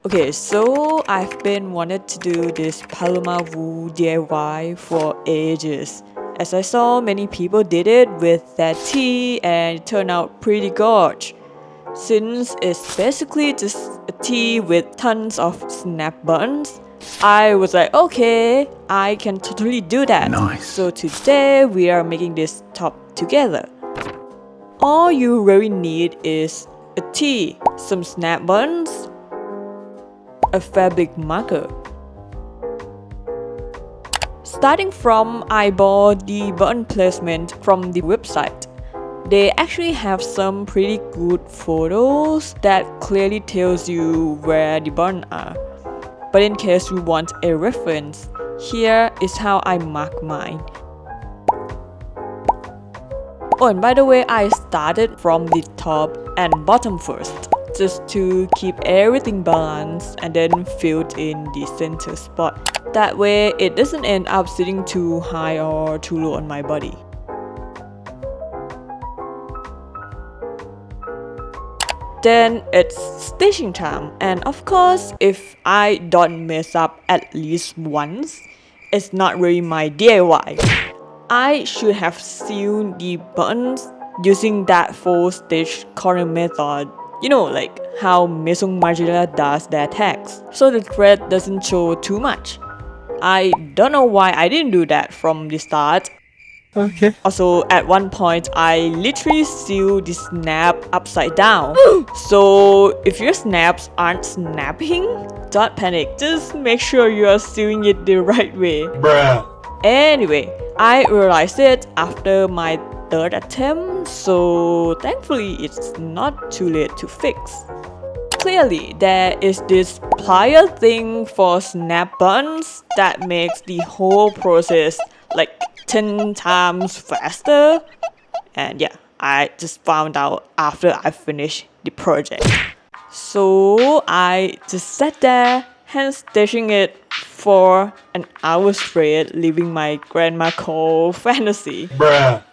Okay, so I've been wanted to do this Paloma Wool DIY for ages, as I saw many people did it with that tee and it turned out pretty gorge. Since it's basically just a tee with tons of snap buttons, I was like, okay, I can totally do that. Nice. So today we are making this top together. All you really need is a tee, some snap buttons, a fabric marker. Starting from, I bought the button placement from the website. They actually have some pretty good photos that clearly tells you where the buttons are. But in case you want a reference, here is how I mark mine. Oh, and by the way, I started from the top and bottom first, just to keep everything balanced and then filled in the center spot. That way, it doesn't end up sitting too high or too low on my body. Then it's stitching time, and of course, if I don't mess up at least once, it's not really my DIY. I should have sewn the buttons using that 4-stitch corner method. You know, like how Maison Margiela does their tags, so the thread doesn't show too much. I don't know why I didn't do that from the start. Okay. Also, at one point, I literally sewed the snap upside down. So if your snaps aren't snapping, don't panic, just make sure you are sewing it the right way. Bruh. Anyway, I realized it after my third attempt, so thankfully it's not too late to fix. Clearly, there is this plier thing for snap buttons that makes the whole process like 10 times faster. And yeah, I just found out after I finished the project. So I just sat there hand stitching it for an hour straight, living my grandma call fantasy. Bruh.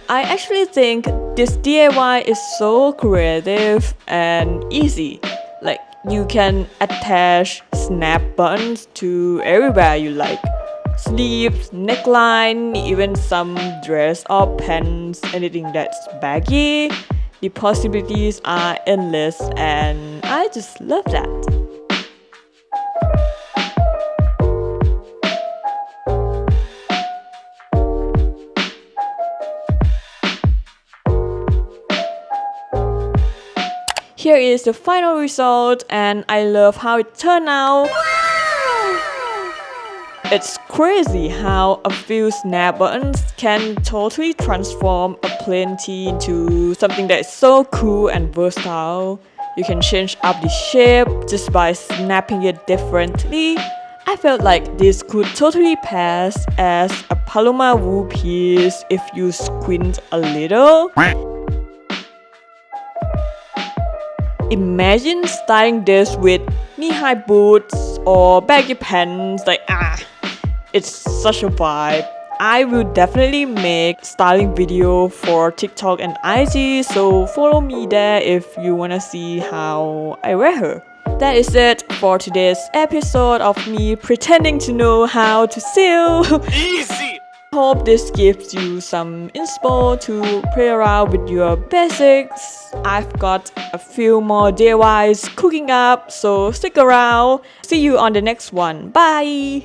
I actually think this DIY is so creative and easy. Like, you can attach snap buttons to everywhere you like. Sleeves, neckline, even some dress or pants, anything that's baggy. The possibilities are endless and I just love that. Here is the final result and I love how it turned out. It's crazy how a few snap buttons can totally transform a plain tee into something that is so cool and versatile. You can change up the shape just by snapping it differently. I felt like this could totally pass as a Paloma Wool piece if you squint a little. Imagine styling this with knee-high boots or baggy pants, it's such a vibe. I will definitely make styling video for TikTok and IG, so follow me there if you wanna see how I wear her. That is it for today's episode of me pretending to know how to sew. Easy. Hope this gives you some inspo to play around with your basics. I've got a few more DIYs cooking up, so stick around. See you on the next one. Bye!